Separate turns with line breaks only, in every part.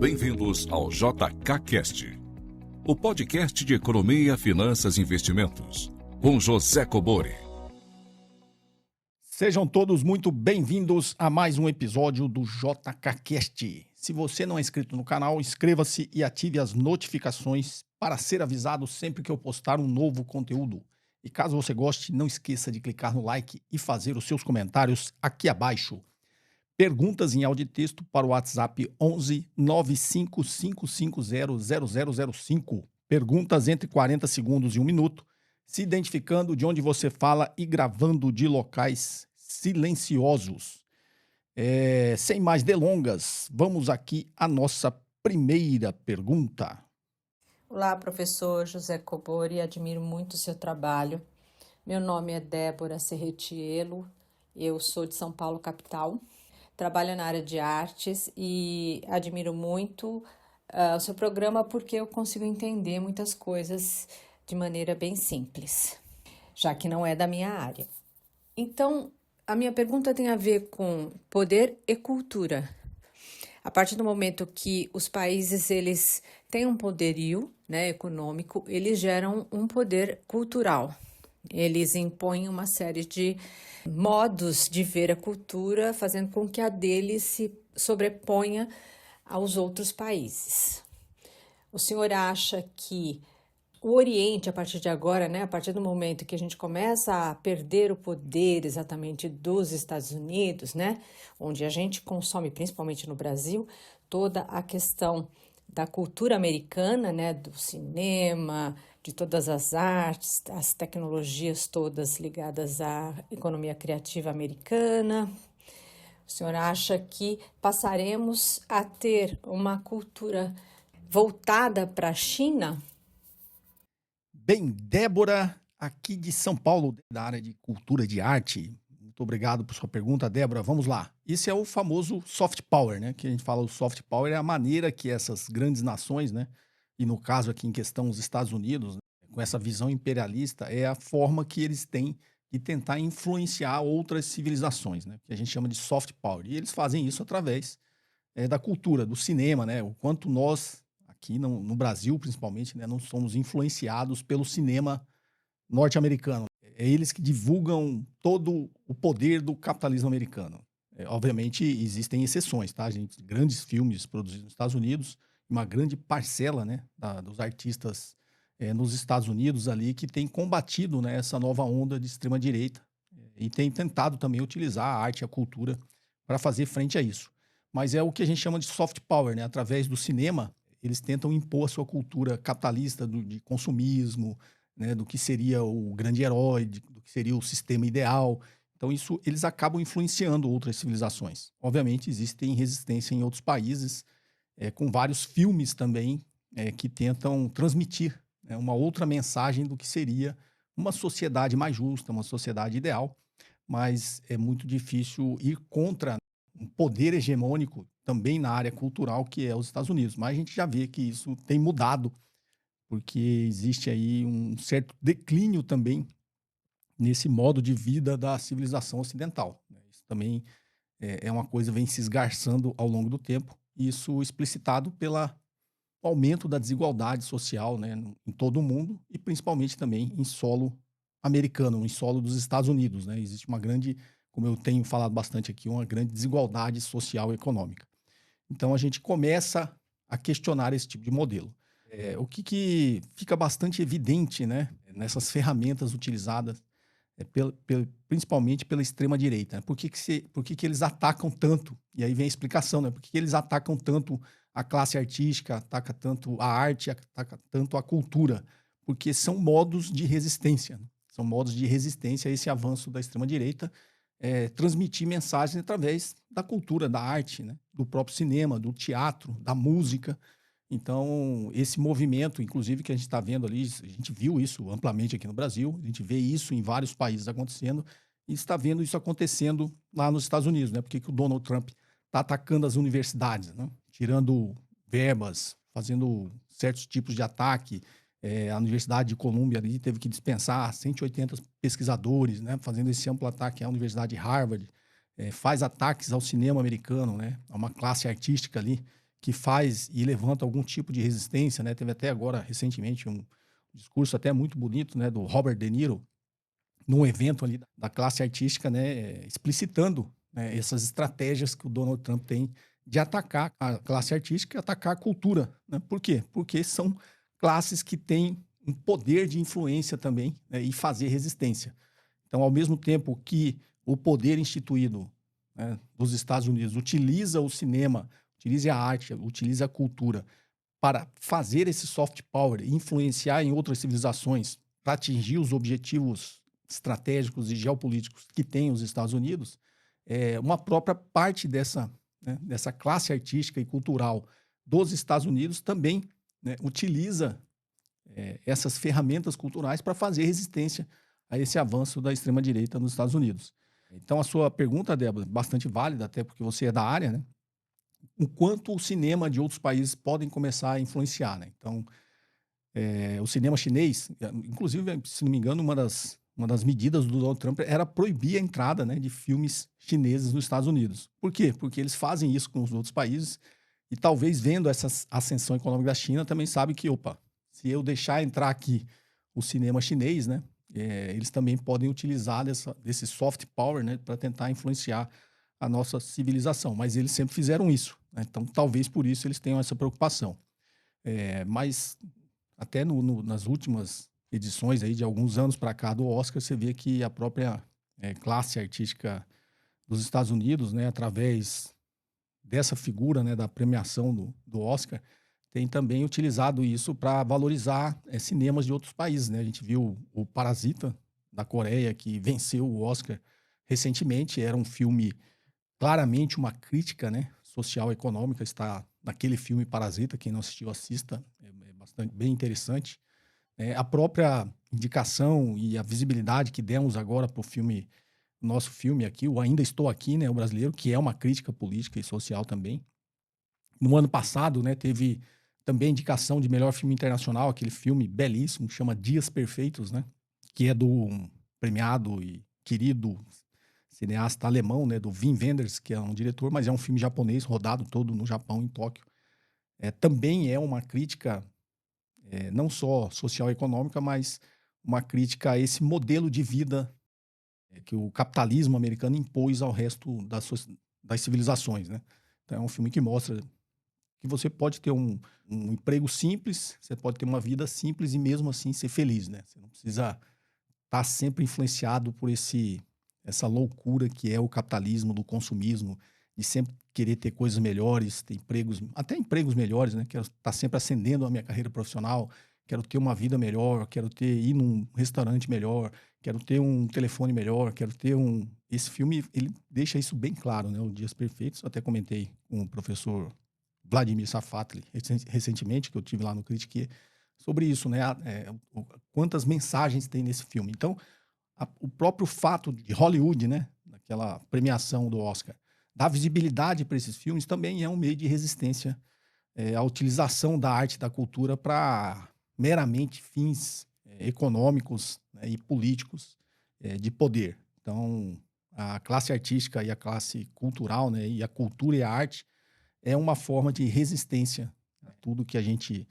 Bem-vindos ao JKCast, o podcast de economia, finanças e investimentos, com José Cobori.
Sejam todos muito bem-vindos a mais um episódio do JKCast. Se você não é inscrito no canal, inscreva-se e ative as notificações para ser avisado sempre que eu postar um novo conteúdo. E caso você goste, não esqueça de clicar no like e fazer os seus comentários aqui abaixo. Perguntas em áudio e texto para o WhatsApp 11 95550 0005. Perguntas entre 40 segundos e 1 minuto, se identificando de onde você fala e gravando de locais silenciosos. Sem mais delongas, vamos aqui à nossa primeira pergunta.
Olá, professor José Cobori, admiro muito o seu trabalho. Meu nome é Débora Serretiello, eu sou de São Paulo, capital. Trabalho na área de artes e admiro muito o seu programa porque eu consigo entender muitas coisas de maneira bem simples, já que não é da minha área. Então, a minha pergunta tem a ver com poder e cultura. A partir do momento que os países eles têm um poderio, econômico, eles geram um poder cultural. Eles impõem uma série de modos de ver a cultura, fazendo com que a deles se sobreponha aos outros países. O senhor acha que o Oriente, a partir de agora, a partir do momento que a gente começa a perder o poder exatamente dos Estados Unidos, onde a gente consome, principalmente no Brasil, toda a questão da cultura americana, do cinema, de todas as artes, as tecnologias todas ligadas à economia criativa americana. O senhor acha que passaremos a ter uma cultura voltada para a China?
Bem, Débora, aqui de São Paulo, da área de cultura de arte. Muito obrigado por sua pergunta, Débora. Vamos lá. Esse é o famoso soft power, que a gente fala. O soft power é a maneira que essas grandes nações, e no caso aqui em questão os Estados Unidos, com essa visão imperialista, é a forma que eles têm de tentar influenciar outras civilizações, que a gente chama de soft power. E eles fazem isso através da cultura, do cinema, o quanto nós, aqui no Brasil principalmente, não somos influenciados pelo cinema norte-americano. É eles que divulgam todo o poder do capitalismo americano. Obviamente, existem exceções, tá, gente? Grandes filmes produzidos nos Estados Unidos, uma grande parcela, dos artistas nos Estados Unidos ali que tem combatido, essa nova onda de extrema-direita e tem tentado também utilizar a arte e a cultura para fazer frente a isso. Mas é o que a gente chama de soft power, através do cinema, eles tentam impor a sua cultura capitalista de consumismo, do que seria o grande herói, do que seria o sistema ideal. Então, isso eles acabam influenciando outras civilizações. Obviamente, existem resistência em outros países, com vários filmes também que tentam transmitir uma outra mensagem do que seria uma sociedade mais justa, uma sociedade ideal, mas é muito difícil ir contra um poder hegemônico também na área cultural, que é os Estados Unidos. Mas a gente já vê que isso tem mudado, porque existe aí um certo declínio também nesse modo de vida da civilização ocidental. Isso também é uma coisa que vem se esgarçando ao longo do tempo, isso explicitado pelo aumento da desigualdade social em todo o mundo e principalmente também em solo americano, em solo dos Estados Unidos. Existe uma grande, como eu tenho falado bastante aqui, uma grande desigualdade social e econômica. Então, a gente começa a questionar esse tipo de modelo. O que fica bastante evidente nessas ferramentas utilizadas, principalmente pela extrema-direita. Por que eles atacam tanto? E aí vem a explicação, por que eles atacam tanto a classe artística, atacam tanto a arte, atacam tanto a cultura? Porque são modos de resistência. São modos de resistência a esse avanço da extrema-direita, transmitir mensagens através da cultura, da arte, do próprio cinema, do teatro, da música. Então, esse movimento, inclusive, que a gente está vendo ali, a gente viu isso amplamente aqui no Brasil, a gente vê isso em vários países acontecendo, e está vendo isso acontecendo lá nos Estados Unidos, Por que o Donald Trump está atacando as universidades, tirando verbas, fazendo certos tipos de ataque. A Universidade de Colômbia ali teve que dispensar 180 pesquisadores, fazendo esse amplo ataque à Universidade de Harvard, faz ataques ao cinema americano, a uma classe artística ali, que faz e levanta algum tipo de resistência, né? Teve até agora, recentemente, um discurso até muito bonito, né, do Robert De Niro, num evento ali da classe artística, né, explicitando, né, essas estratégias que o Donald Trump tem de atacar a classe artística e atacar a cultura, né? Por quê? Porque são classes que têm um poder de influência também, né, e fazer resistência. Então, ao mesmo tempo que o poder instituído, né, dos Estados Unidos utiliza o cinema, utiliza a arte, utiliza a cultura para fazer esse soft power e influenciar em outras civilizações para atingir os objetivos estratégicos e geopolíticos que tem os Estados Unidos, uma própria parte dessa, né, dessa classe artística e cultural dos Estados Unidos também, né, utiliza essas ferramentas culturais para fazer resistência a esse avanço da extrema-direita nos Estados Unidos. Então, a sua pergunta, Débora, é bastante válida, até porque você é da área, né? O quanto o cinema de outros países podem começar a influenciar, né? Então, o cinema chinês, inclusive, se não me engano, uma das medidas do Donald Trump era proibir a entrada, né, de filmes chineses nos Estados Unidos. Por quê? Porque eles fazem isso com os outros países e talvez vendo essa ascensão econômica da China também sabe que, opa, se eu deixar entrar aqui o cinema chinês, né, eles também podem utilizar desse soft power, né, para tentar influenciar a nossa civilização. Mas eles sempre fizeram isso, né? Então, talvez por isso eles tenham essa preocupação. Mas até nas últimas edições aí de alguns anos para cá do Oscar, você vê que a própria classe artística dos Estados Unidos, né, através dessa figura, né, da premiação do Oscar, tem também utilizado isso para valorizar cinemas de outros países, né? A gente viu o Parasita, da Coreia, que venceu o Oscar recentemente. Era um filme claramente uma crítica, né, social e econômica. Está naquele filme Parasita, quem não assistiu, assista, é bastante bem interessante. A própria indicação e a visibilidade que demos agora para o filme, nosso filme aqui, o Ainda Estou Aqui, né, o brasileiro, que é uma crítica política e social também. No ano passado, né, teve também indicação de melhor filme internacional, aquele filme belíssimo, que chama Dias Perfeitos, né, que é do premiado e querido cineasta alemão, né, do Wim Wenders, que é um diretor, mas é um filme japonês, rodado todo no Japão, em Tóquio. Também é uma crítica não só social e econômica, mas uma crítica a esse modelo de vida que o capitalismo americano impôs ao resto das civilizações, né? Então é um filme que mostra que você pode ter um emprego simples, você pode ter uma vida simples e mesmo assim ser feliz, né? Você não precisa estar sempre influenciado por essa loucura que é o capitalismo, do consumismo, de sempre querer ter coisas melhores, ter empregos, até empregos melhores, né? Quero estar sempre ascendendo a minha carreira profissional, quero ter uma vida melhor, quero ir num restaurante melhor, quero ter um telefone melhor, quero ter Esse filme, ele deixa isso bem claro, né? O Dias Perfeitos, eu até comentei com o professor Vladimir Safatli recentemente, que eu tive lá no Critique, sobre isso, né? Quantas mensagens tem nesse filme. Então, o próprio fato de Hollywood, né, naquela premiação do Oscar, dar visibilidade para esses filmes também é um meio de resistência à utilização da arte e da cultura para meramente fins econômicos, né, e políticos de poder. Então, a classe artística e a classe cultural, né, e a cultura e a arte é uma forma de resistência a tudo que a gente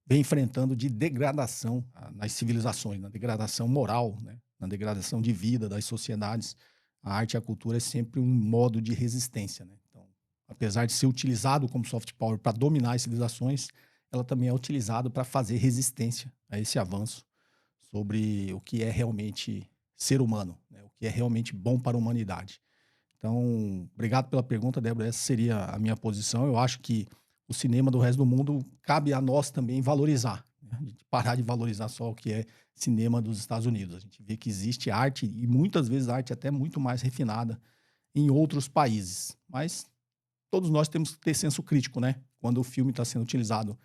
vem enfrentando de degradação nas civilizações, na degradação moral, né? Na degradação de vida das sociedades. A arte e a cultura é sempre um modo de resistência, né? Então, apesar de ser utilizado como soft power para dominar as civilizações, ela também é utilizada para fazer resistência a esse avanço sobre o que é realmente ser humano, né? O que é realmente bom para a humanidade. Então, obrigado pela pergunta, Débora. Essa seria a minha posição. Eu acho que o cinema do resto do mundo cabe a nós também valorizar, né? A gente parar de valorizar só o que é cinema dos Estados Unidos. A gente vê que existe arte, e muitas vezes arte até muito mais refinada em outros países. Mas todos nós temos que ter senso crítico, né? Quando o filme está sendo utilizado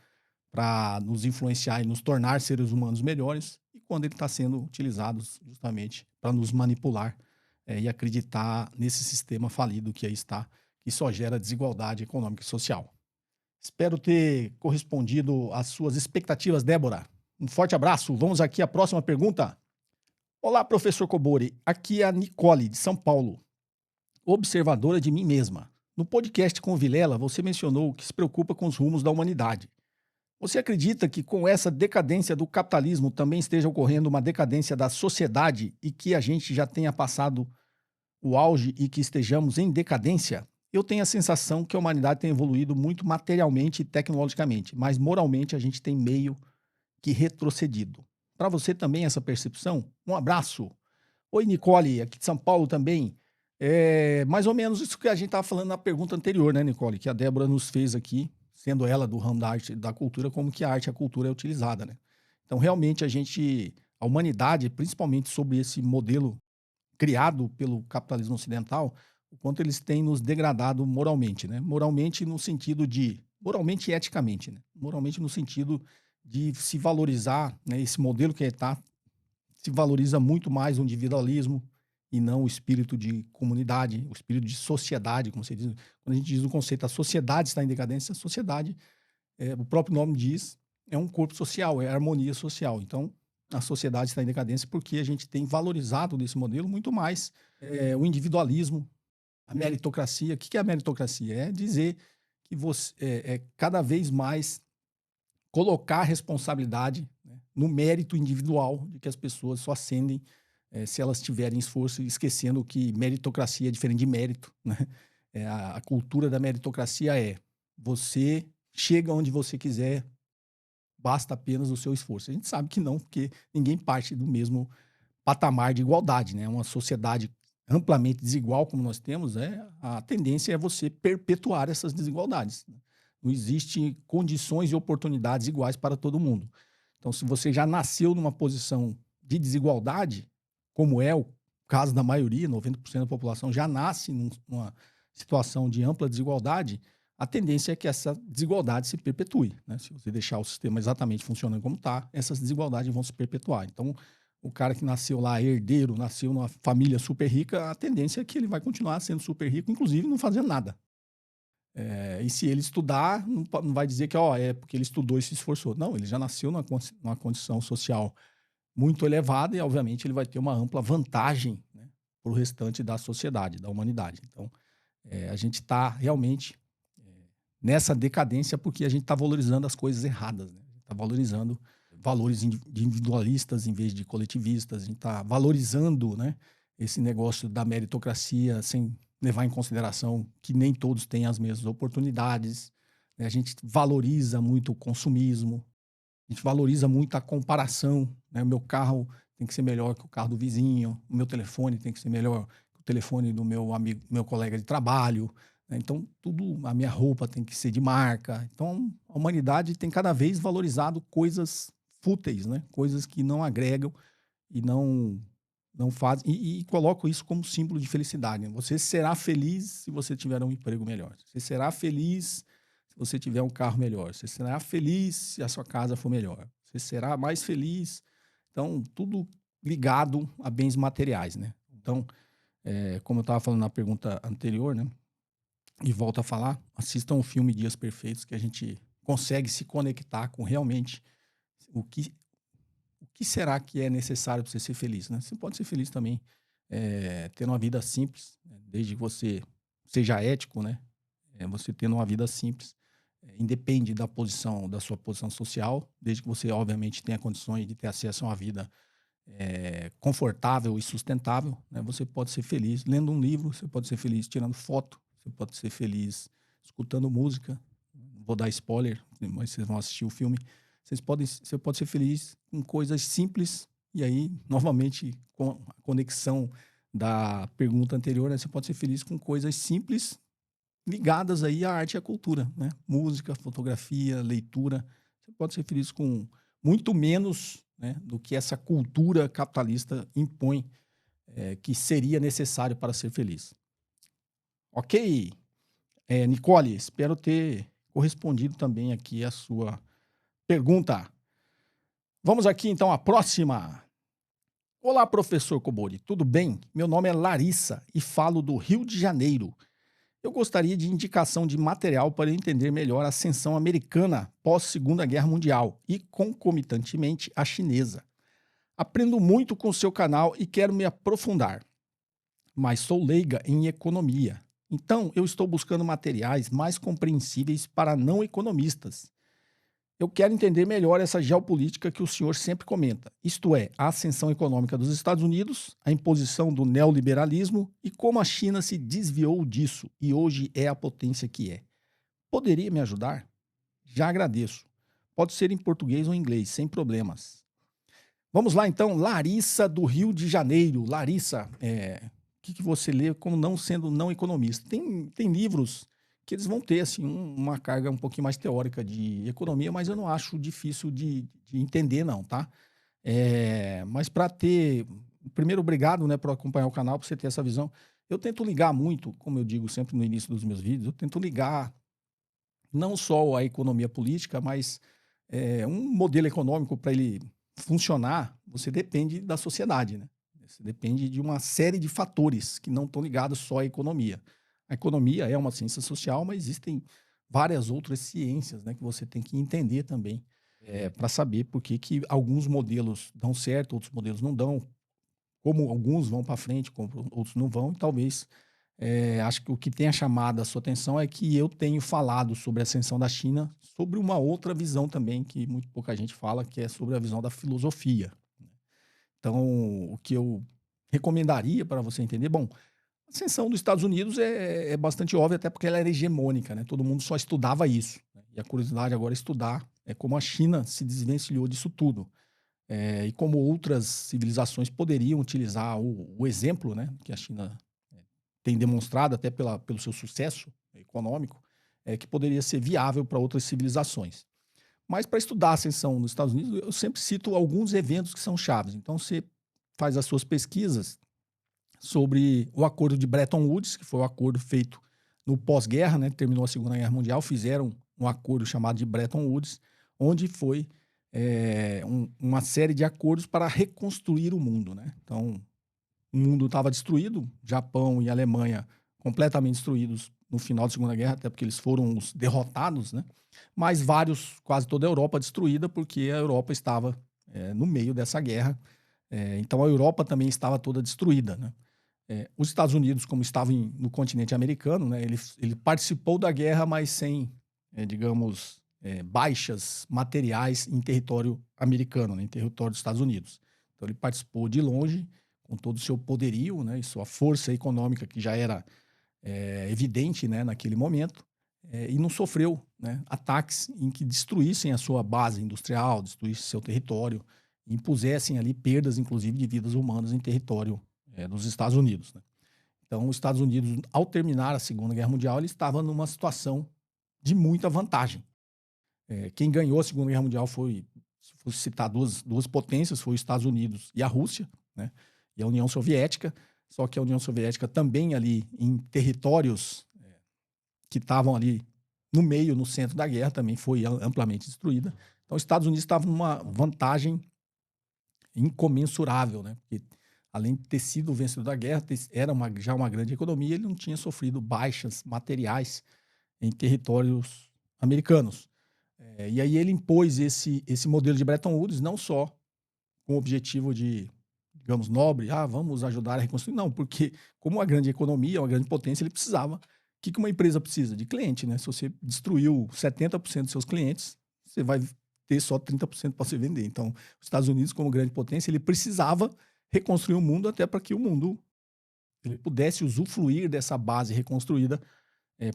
para nos influenciar e nos tornar seres humanos melhores, e quando ele está sendo utilizado justamente para nos manipular e acreditar nesse sistema falido que aí está, que só gera desigualdade econômica e social. Espero ter correspondido às suas expectativas, Débora. Um forte abraço. Vamos aqui à próxima pergunta. Olá, professor Cobori. Aqui é a Nicole, de São Paulo. Observadora de mim mesma. No podcast com o Vilela, você mencionou que se preocupa com os rumos da humanidade. Você acredita que com essa decadência do capitalismo também esteja ocorrendo uma decadência da sociedade e que a gente já tenha passado o auge e que estejamos em decadência? Eu tenho a sensação que a humanidade tem evoluído muito materialmente e tecnologicamente, mas moralmente a gente tem meio que retrocedido. Para você também essa percepção? Um abraço. Oi, Nicole, aqui de São Paulo também. É mais ou menos isso que a gente estava falando na pergunta anterior, né, Nicole? Que a Débora nos fez aqui, sendo ela do ramo da arte e da cultura, como que a arte e a cultura é utilizada, né? Então, realmente, a humanidade, principalmente sobre esse modelo criado pelo capitalismo ocidental, o quanto eles têm nos degradado moralmente, né? Moralmente no sentido de... Moralmente e eticamente, né? Moralmente no sentido de se valorizar, né? Esse modelo que está se valoriza muito mais o individualismo e não o espírito de comunidade, o espírito de sociedade, como você diz. Quando a gente diz o conceito, a sociedade está em decadência, a sociedade, o próprio nome diz, é um corpo social, é harmonia social. Então, a sociedade está em decadência porque a gente tem valorizado nesse modelo muito mais o individualismo, a meritocracia. O que é a meritocracia? É dizer que você cada vez mais colocar a responsabilidade, né, no mérito individual de que as pessoas só ascendem se elas tiverem esforço, esquecendo que meritocracia é diferente de mérito, né? A cultura da meritocracia você chega onde você quiser, basta apenas o seu esforço. A gente sabe que não, porque ninguém parte do mesmo patamar de igualdade, né? Uma sociedade amplamente desigual como nós temos, a tendência é você perpetuar essas desigualdades, né? Não existem condições e oportunidades iguais para todo mundo. Então, se você já nasceu numa posição de desigualdade, como é o caso da maioria, 90% da população já nasce numa situação de ampla desigualdade, a tendência é que essa desigualdade se perpetue, né? Se você deixar o sistema exatamente funcionando como está, essas desigualdades vão se perpetuar. Então, o cara que nasceu lá herdeiro, nasceu numa família super rica, a tendência é que ele vai continuar sendo super rico, inclusive não fazendo nada. E se ele estudar, não vai dizer que é porque ele estudou e se esforçou. Não, ele já nasceu numa condição social muito elevada e, obviamente, ele vai ter uma ampla vantagem, né, para o restante da sociedade, da humanidade. Então, a gente está realmente nessa decadência porque a gente está valorizando as coisas erradas, né? A gente está valorizando valores individualistas em vez de coletivistas, a gente está valorizando, né, esse negócio da meritocracia sem levar em consideração que nem todos têm as mesmas oportunidades, né? A gente valoriza muito o consumismo, a gente valoriza muito a comparação, né? O meu carro tem que ser melhor que o carro do vizinho, o meu telefone tem que ser melhor que o telefone do meu amigo, meu colega de trabalho, né? Então, a minha roupa tem que ser de marca. Então, a humanidade tem cada vez valorizado coisas fúteis, né? Coisas que não agregam e não fazem. E coloco isso como símbolo de felicidade, né? Você será feliz se você tiver um emprego melhor. Você será feliz se você tiver um carro melhor. Você será feliz se a sua casa for melhor. Você será mais feliz. Então, tudo ligado a bens materiais, né? Então, como eu estava falando na pergunta anterior, né? E volto a falar, assistam o filme Dias Perfeitos, que a gente consegue se conectar com realmente o que será que é necário para você ser feliz, né? Você pode ser feliz também tendo uma vida simples, né? Desde que você seja ético, né? Você tendo uma vida simples, independe da sua posição social, desde que você, obviamente, tenha condições de ter acesso a uma vida confortável e sustentável, né? Você pode ser feliz lendo um livro, você pode ser feliz tirando foto, você pode ser feliz escutando música. Não vou dar spoiler, mas vocês vão assistir o filme. Você pode ser feliz com coisas simples, e aí, novamente, com a conexão da pergunta anterior, né? Você pode ser feliz com coisas simples ligadas aí à arte e à cultura, né? Música, fotografia, leitura. Você pode ser feliz com muito menos, né, do que essa cultura capitalista impõe, que seria necessário para ser feliz. Ok? Nicole, espero ter correspondido também aqui a sua pergunta. Vamos aqui, então, à próxima. Olá, professor Cobori, tudo bem? Meu nome é Larissa e falo do Rio de Janeiro. Eu gostaria de indicação de material para entender melhor a ascensão americana pós-Segunda Guerra Mundial e, concomitantemente, a chinesa. Aprendo muito com o seu canal e quero me aprofundar, mas sou leiga em economia Então, eu estou buscando materiais mais compreensíveis para não economistas. Eu quero entender melhor essa geopolítica que o senhor sempre comenta, isto é, a ascensão econômica dos Estados Unidos, a imposição do neoliberalismo e como a China se desviou disso e hoje é a potência que é. Poderia me ajudar? Já agradeço. Pode ser em português ou em inglês, sem problemas. Vamos lá então, Larissa do Rio de Janeiro. Larissa, o que você lê como não sendo não economista? Tem livros que eles vão ter assim, uma carga um pouquinho mais teórica de economia, mas eu não acho difícil de entender não, tá? Mas para ter... Primeiro, obrigado, né, por acompanhar o canal, para você ter essa visão. Eu tento ligar muito, como eu digo sempre no início dos meus vídeos, eu tento ligar não só a economia política, mas um modelo econômico para ele funcionar, você depende da sociedade, né? Você depende de uma série de fatores que não estão ligados só à economia. A economia é uma ciência social, mas existem várias outras ciências, né, que você tem que entender também para saber por que alguns modelos dão certo, outros modelos não dão, como alguns vão para frente, como outros não vão, e talvez acho que o que tenha chamado a sua atenção é que eu tenho falado sobre a ascensão da China, sobre uma outra visão também, que muito pouca gente fala, que é sobre a visão da filosofia. Então, o que eu recomendaria para você entender, bom, a ascensão dos Estados Unidos é bastante óbvia, até porque ela era hegemônica, né? Todo mundo só estudava isso. Né? E a curiosidade agora é estudar como a China se desvencilhou disso tudo. E como outras civilizações poderiam utilizar o exemplo, né, que a China tem demonstrado até pelo seu sucesso econômico, que poderia ser viável para outras civilizações. Mas para estudar a ascensão nos Estados Unidos, eu sempre cito alguns eventos que são chaves. Então, você faz as suas pesquisas sobre o acordo de Bretton Woods, que foi o acordo feito no pós-guerra, né? Terminou a Segunda Guerra Mundial, fizeram um acordo chamado de Bretton Woods, onde foi uma série de acordos para reconstruir o mundo, né? Então, o mundo estava destruído, Japão e Alemanha completamente destruídos no final da Segunda Guerra, até porque eles foram os derrotados, né? Mas quase toda a Europa destruída, porque a Europa estava no meio dessa guerra. Então a Europa também estava toda destruída, né? Os Estados Unidos, como estavam no continente americano, né, ele participou da guerra, mas sem, digamos, baixas materiais em território americano, né, em território dos Estados Unidos. Então ele participou de longe, com todo o seu poderio, né, e sua força econômica, que já era evidente, né, naquele momento, e não sofreu, né, ataques em que destruíssem a sua base industrial, destruíssem seu território, e impusessem ali perdas, inclusive, de vidas humanas em território dos Estados Unidos. Né? Então, os Estados Unidos, ao terminar a Segunda Guerra Mundial, ele estava numa situação de muita vantagem. Quem ganhou a Segunda Guerra Mundial foi, se fosse citar duas potências, foi os Estados Unidos e a Rússia, né? E a União Soviética, só que a União Soviética também ali em territórios que estavam ali no meio, no centro da guerra, também foi amplamente destruída. Então, os Estados Unidos estavam numa vantagem incomensurável, né? Porque, além de ter sido o vencedor da guerra, era já uma grande economia, ele não tinha sofrido baixas materiais em territórios americanos. E aí ele impôs esse modelo de Bretton Woods, não só com o objetivo de, digamos, nobre, vamos ajudar a reconstruir, não, porque como uma grande economia, uma grande potência, ele precisava. O que uma empresa precisa? De cliente, né? Se você destruiu 70% dos seus clientes, você vai ter só 30% para você vender. Então, os Estados Unidos, como grande potência, ele precisava reconstruir o mundo até para que o mundo ele pudesse usufruir dessa base reconstruída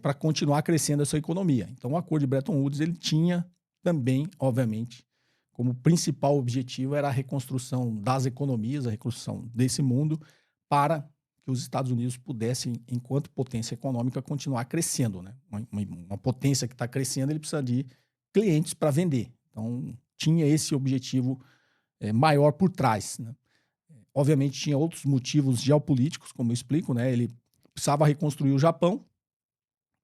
para continuar crescendo a sua economia. Então, o acordo de Bretton Woods ele tinha também, obviamente, como principal objetivo era a reconstrução das economias, a reconstrução desse mundo para que os Estados Unidos pudessem, enquanto potência econômica, continuar crescendo. Né? Uma potência que está crescendo, ele precisa de clientes para vender. Então, tinha esse objetivo maior por trás. Né? Obviamente, tinha outros motivos geopolíticos, como eu explico. Né? Ele precisava reconstruir o Japão,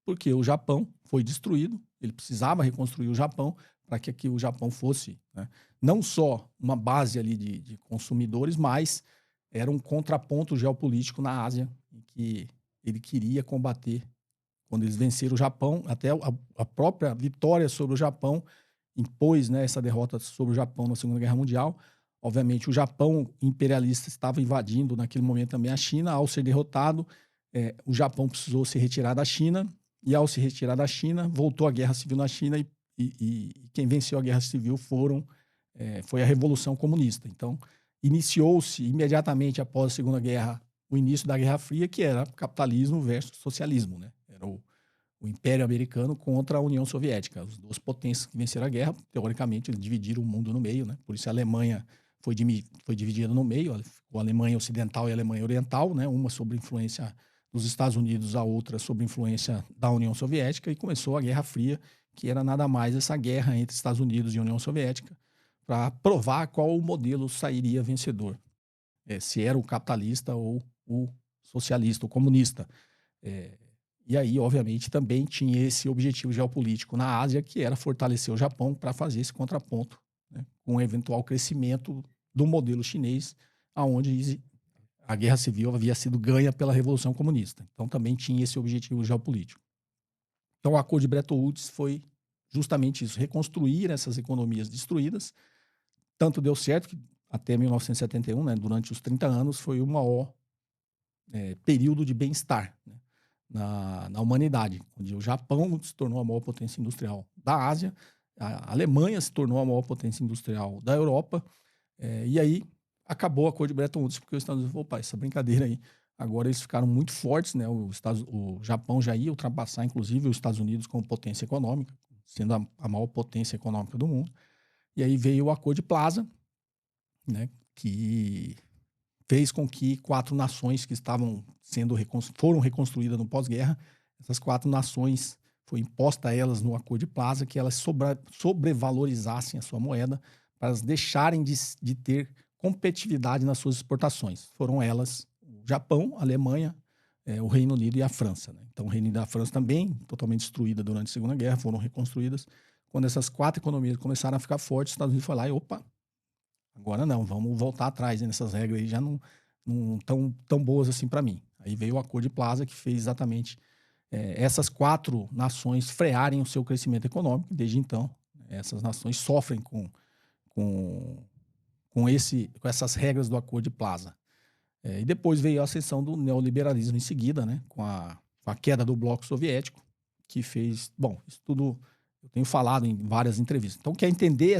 porque o Japão foi destruído. Ele precisava reconstruir o Japão para que aqui o Japão fosse, né, não só uma base ali de consumidores, mas era um contraponto geopolítico na Ásia, em que ele queria combater. Quando eles venceram o Japão, até a própria vitória sobre o Japão impôs, né, essa derrota sobre o Japão na Segunda Guerra Mundial. Obviamente, o Japão imperialista estava invadindo naquele momento também a China. Ao ser derrotado, o Japão precisou se retirar da China, e ao se retirar da China, voltou a Guerra Civil na China, e quem venceu a Guerra Civil foi a Revolução Comunista. Então, iniciou-se imediatamente após a Segunda Guerra o início da Guerra Fria, que era capitalismo versus socialismo, né? Era o Império Americano contra a União Soviética. As duas potências que venceram a guerra, teoricamente, eles dividiram o mundo no meio, né? Por isso a Alemanha foi dividida no meio, a Alemanha Ocidental e a Alemanha Oriental, né? Uma sob influência dos Estados Unidos, a outra sob influência da União Soviética, e começou a Guerra Fria, que era nada mais essa guerra entre Estados Unidos e União Soviética, para provar qual modelo sairia vencedor, se era o capitalista ou o socialista, o comunista. E aí, obviamente, também tinha esse objetivo geopolítico na Ásia, que era fortalecer o Japão para fazer esse contraponto, né, com o eventual crescimento do modelo chinês, onde a Guerra Civil havia sido ganha pela Revolução Comunista. Então, também tinha esse objetivo geopolítico. Então, o Acordo de Bretton Woods foi justamente isso, reconstruir essas economias destruídas. Tanto deu certo que até 1971, né, durante os 30 anos, foi o maior período de bem-estar, né, na humanidade, onde o Japão se tornou a maior potência industrial da Ásia, a Alemanha se tornou a maior potência industrial da Europa, e aí acabou o Acordo de Bretton Woods, porque os Estados Unidos falaram, opa, essa brincadeira aí, agora eles ficaram muito fortes, né? O Japão já ia ultrapassar, inclusive, os Estados Unidos como potência econômica, sendo a maior potência econômica do mundo. E aí veio o Acordo de Plaza, né, que fez com que 4 nações que foram reconstruídas no pós-guerra, essas 4 nações, foi imposta a elas no Acordo de Plaza que elas sobrevalorizassem a sua moeda para elas deixarem de ter competitividade nas suas exportações. Foram elas o Japão, a Alemanha, o Reino Unido e a França, né? Então, o Reino Unido e a França também, totalmente destruída durante a Segunda Guerra, foram reconstruídas. Quando essas 4 economias começaram a ficar fortes, os Estados Unidos foi lá e, opa, agora não, vamos voltar atrás, né? Nessas regras aí já não tão boas assim para mim. Aí veio o Acordo de Plaza, que fez exatamente essas 4 nações frearem o seu crescimento econômico. Desde então, essas nações sofrem com essas regras do Acordo de Plaza. E depois veio a ascensão do neoliberalismo em seguida, né? Com a queda do bloco soviético, que fez... Bom, isso tudo eu tenho falado em várias entrevistas. Então, quer entender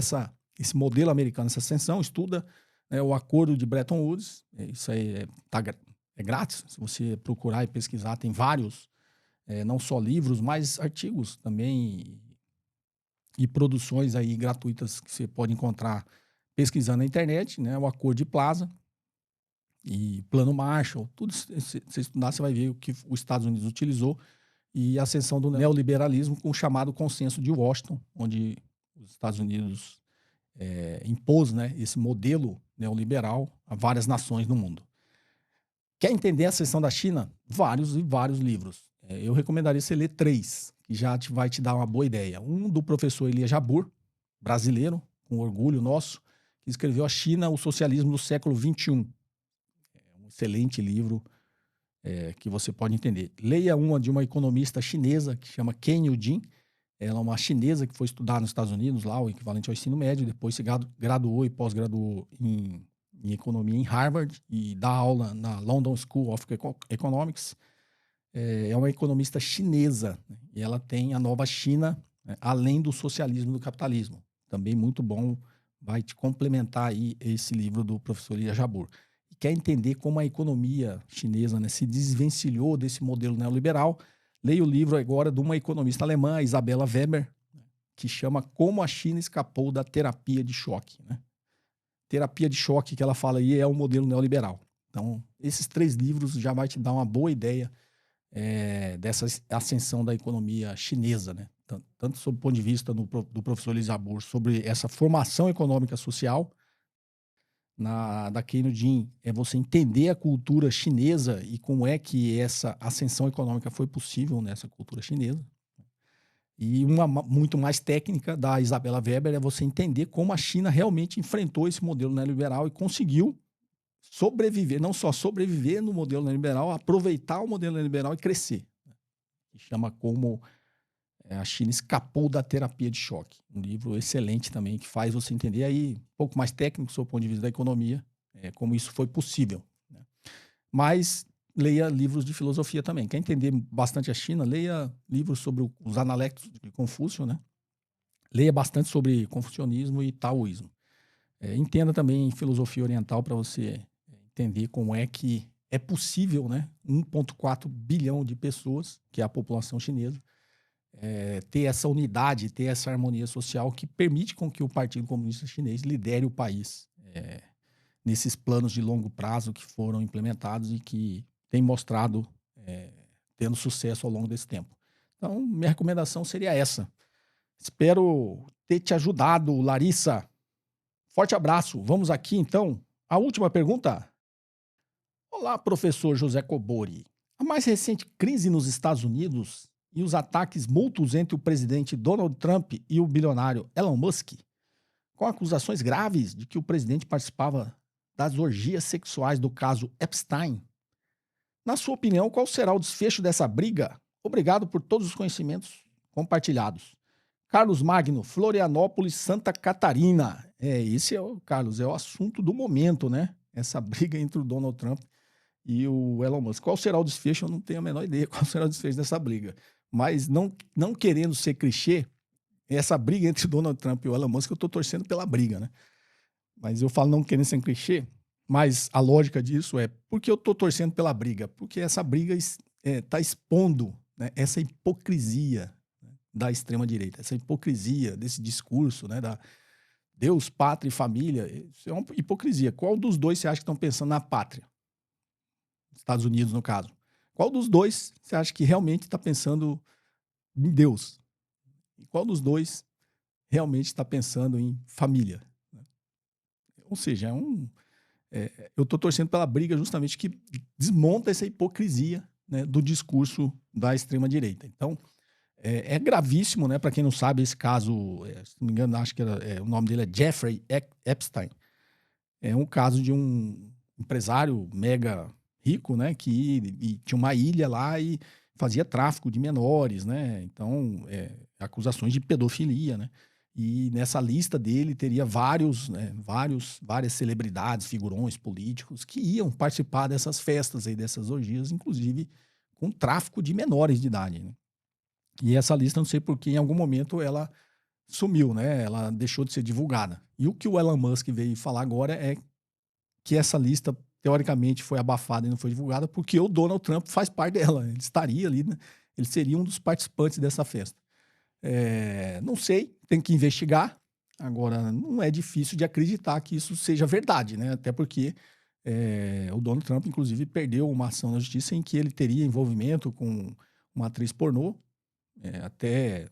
esse modelo americano, essa ascensão, estuda, né, o Acordo de Bretton Woods. Isso aí é grátis. Se você procurar e pesquisar, tem vários, não só livros, mas artigos também e produções aí gratuitas que você pode encontrar pesquisando na internet, né? O Acordo de Plaza e Plano Marshall, tudo se você estudar, você vai ver o que os Estados Unidos utilizou e a ascensão do neoliberalismo com o chamado Consenso de Washington, onde os Estados Unidos impôs, né, esse modelo neoliberal a várias nações no mundo. Quer entender a ascensão da China? Vários e vários livros. Eu recomendaria você ler 3, que já vai te dar uma boa ideia. Um do professor Elias Jabbour, brasileiro, com orgulho nosso, que escreveu A China, o Socialismo do Século XXI. Um excelente livro que você pode entender. Leia uma de uma economista chinesa que chama Ken Yu-jin. Ela é uma chinesa que foi estudar nos Estados Unidos, lá o equivalente ao ensino médio, depois se graduou e pós-graduou em economia em Harvard e dá aula na London School of Economics. É uma economista chinesa, né? E ela tem a nova China, né, além do socialismo e do capitalismo. Também muito bom, vai te complementar aí esse livro do professor Elias Jabbour. E quer entender como a economia chinesa, né, se desvencilhou desse modelo neoliberal? Leia o livro agora de uma economista alemã, Isabella Weber, que chama Como a China Escapou da Terapia de Choque, né? Terapia de choque que ela fala aí é o modelo neoliberal. Então, esses 3 livros já vai te dar uma boa ideia dessa ascensão da economia chinesa, né? Tanto sob o ponto de vista do professor Elias Jabbour sobre essa formação econômica social, da Ken Yu-jin você entender a cultura chinesa e como é que essa ascensão econômica foi possível nessa cultura chinesa. E uma muito mais técnica da Isabella Weber você entender como a China realmente enfrentou esse modelo neoliberal e conseguiu sobreviver, não só sobreviver no modelo neoliberal, aproveitar o modelo neoliberal e crescer. Que chama Como a China Escapou da Terapia de Choque. Um livro excelente também, que faz você entender aí, um pouco mais técnico, do seu ponto de vista da economia, como isso foi possível, né? Mas leia livros de filosofia também. Quer entender bastante a China, leia livros sobre os Analectos de Confúcio, né? Leia bastante sobre confucionismo e taoísmo. Entenda também filosofia oriental para você entender como é que é possível, né? 1,4 bilhão de pessoas, que é a população chinesa, ter essa unidade, ter essa harmonia social que permite com que o Partido Comunista Chinês lidere o país nesses planos de longo prazo que foram implementados e que têm mostrado tendo sucesso ao longo desse tempo. Então, minha recomendação seria essa. Espero ter te ajudado, Larissa. Forte abraço. Vamos aqui, então, à última pergunta. Olá, professor José Cobori. A mais recente crise nos Estados Unidos e os ataques mútuos entre o presidente Donald Trump e o bilionário Elon Musk, com acusações graves de que o presidente participava das orgias sexuais do caso Epstein. Na sua opinião, qual será o desfecho dessa briga? Obrigado por todos os conhecimentos compartilhados. Carlos Magno, Florianópolis, Santa Catarina. Esse Carlos, é o assunto do momento, né? Essa briga entre o Donald Trump e o Elon Musk. Qual será o desfecho? Eu não tenho a menor ideia qual será o desfecho dessa briga. Mas não querendo ser clichê, essa briga entre o Donald Trump e o Elon Musk, eu estou torcendo pela briga, né? Mas eu falo não querendo ser clichê, mas a lógica disso é porque eu estou torcendo pela briga? Porque essa briga está expondo, né, essa hipocrisia da extrema-direita, essa hipocrisia desse discurso, né, da Deus, pátria e família. Isso é uma hipocrisia. Qual dos dois você acha que estão pensando na pátria? Estados Unidos, no caso. Qual dos dois você acha que realmente está pensando em Deus? E qual dos dois realmente está pensando em família? Ou seja, eu estou torcendo pela briga justamente que desmonta essa hipocrisia, né, do discurso da extrema-direita. Então, é gravíssimo, né? Para quem não sabe, esse caso, se não me engano, acho que o nome dele é Jeffrey Epstein. É um caso de um empresário mega rico, né? Que tinha uma ilha lá e fazia tráfico de menores, né? Então, acusações de pedofilia, né? E nessa lista dele teria várias celebridades, figurões políticos que iam participar dessas festas aí, dessas orgias, inclusive com tráfico de menores de idade, né? E essa lista, não sei por que, em algum momento ela sumiu, né? Ela deixou de ser divulgada. E o que o Elon Musk veio falar agora é que essa lista, teoricamente, foi abafada e não foi divulgada porque o Donald Trump faz parte dela. Ele estaria ali, né? Ele seria um dos participantes dessa festa. Não sei, tem que investigar. Agora, não é difícil de acreditar que isso seja verdade, né? Até porque o Donald Trump, inclusive, perdeu uma ação na justiça em que ele teria envolvimento com uma atriz pornô, até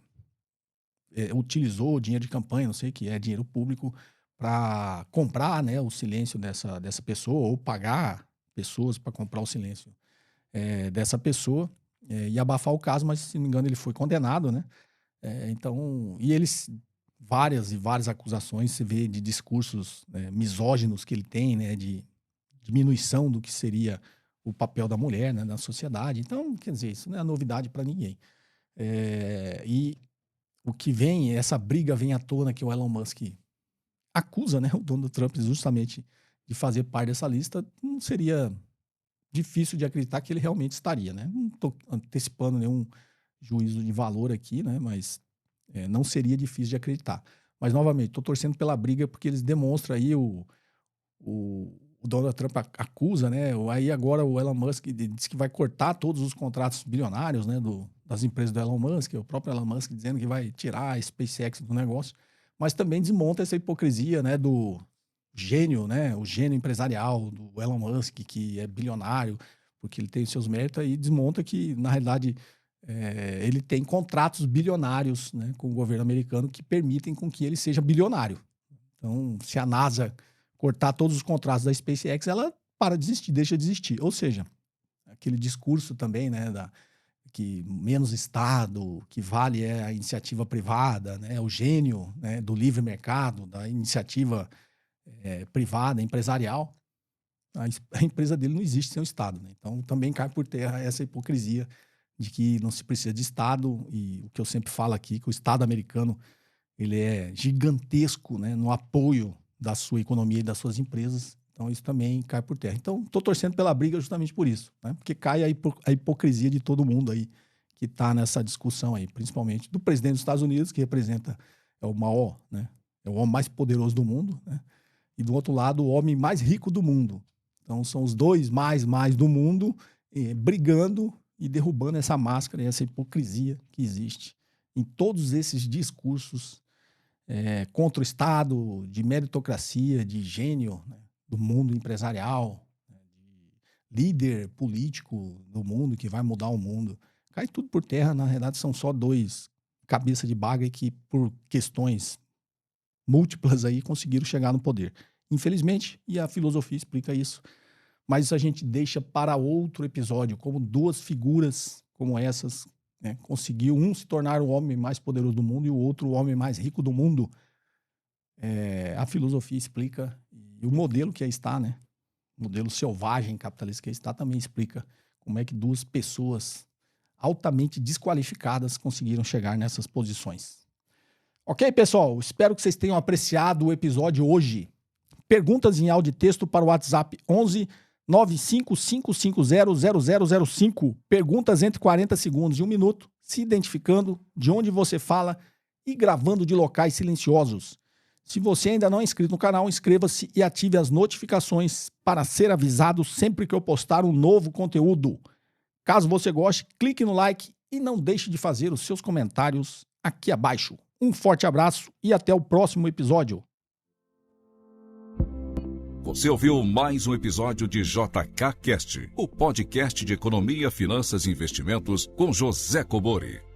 utilizou dinheiro de campanha, não sei, que é dinheiro público, para comprar, né, o silêncio dessa pessoa ou pagar pessoas para comprar o silêncio dessa pessoa e abafar o caso, mas, se não me engano, ele foi condenado, né? Então, e eles, várias acusações, se vê de discursos misóginos que ele tem, né, de diminuição do que seria o papel da mulher, né, na sociedade. Então, quer dizer, isso não é novidade para ninguém. E o que vem, essa briga vem à tona que o Elon Musk acusa, né, o Donald Trump justamente de fazer parte dessa lista, não seria difícil de acreditar que ele realmente estaria, né? Não estou antecipando nenhum juízo de valor aqui, né, mas não seria difícil de acreditar. Mas, novamente, estou torcendo pela briga porque eles demonstram aí o Donald Trump acusa, né? Aí agora o Elon Musk diz que vai cortar todos os contratos bilionários, né, das empresas do Elon Musk, o próprio Elon Musk dizendo que vai tirar a SpaceX do negócio, mas também desmonta essa hipocrisia, né, do gênio, né, o gênio empresarial do Elon Musk, que é bilionário, porque ele tem os seus méritos, e desmonta que, na realidade, ele tem contratos bilionários, né, com o governo americano que permitem com que ele seja bilionário. Então, se a NASA cortar todos os contratos da SpaceX, ela para de existir, deixa de existir. Ou seja, aquele discurso também, né, que menos Estado, que vale a iniciativa privada, né, o gênio, né, do livre mercado, da iniciativa privada, empresarial, a empresa dele não existe sem o Estado, né? Então também cai por terra essa hipocrisia de que não se precisa de Estado, e o que eu sempre falo aqui, que o Estado americano ele é gigantesco, né, no apoio da sua economia e das suas empresas. Então isso também cai por terra. Então estou torcendo pela briga justamente por isso, né? Porque cai a hipocrisia de todo mundo aí que está nessa discussão aí, principalmente do presidente dos Estados Unidos, que representa o maior, né? É o homem mais poderoso do mundo, né? E do outro lado, o homem mais rico do mundo. Então são os dois mais do mundo brigando e derrubando essa máscara e essa hipocrisia que existe em todos esses discursos contra o Estado, de meritocracia, de gênio, né, do mundo empresarial, né, de líder político do mundo que vai mudar o mundo. Cai tudo por terra, na realidade são só dois cabeça de baga que por questões múltiplas aí conseguiram chegar no poder. Infelizmente, e a filosofia explica isso, mas isso a gente deixa para outro episódio, como duas figuras como essas, né, conseguiu um se tornar o homem mais poderoso do mundo e o outro o homem mais rico do mundo. A filosofia explica, e o modelo que aí está, né, o modelo selvagem capitalista que aí está também explica como é que duas pessoas altamente desqualificadas conseguiram chegar nessas posições. Ok, pessoal? Espero que vocês tenham apreciado o episódio hoje. Perguntas em áudio e texto para o WhatsApp 11 955500005. Perguntas entre 40 segundos e 1 minuto, se identificando, de onde você fala e gravando de locais silenciosos. Se você ainda não é inscrito no canal, inscreva-se e ative as notificações para ser avisado sempre que eu postar um novo conteúdo. Caso você goste, clique no like e não deixe de fazer os seus comentários aqui abaixo. Um forte abraço e até o próximo episódio.
Você ouviu mais um episódio de JK Cast, o podcast de economia, finanças e investimentos com José Cobori.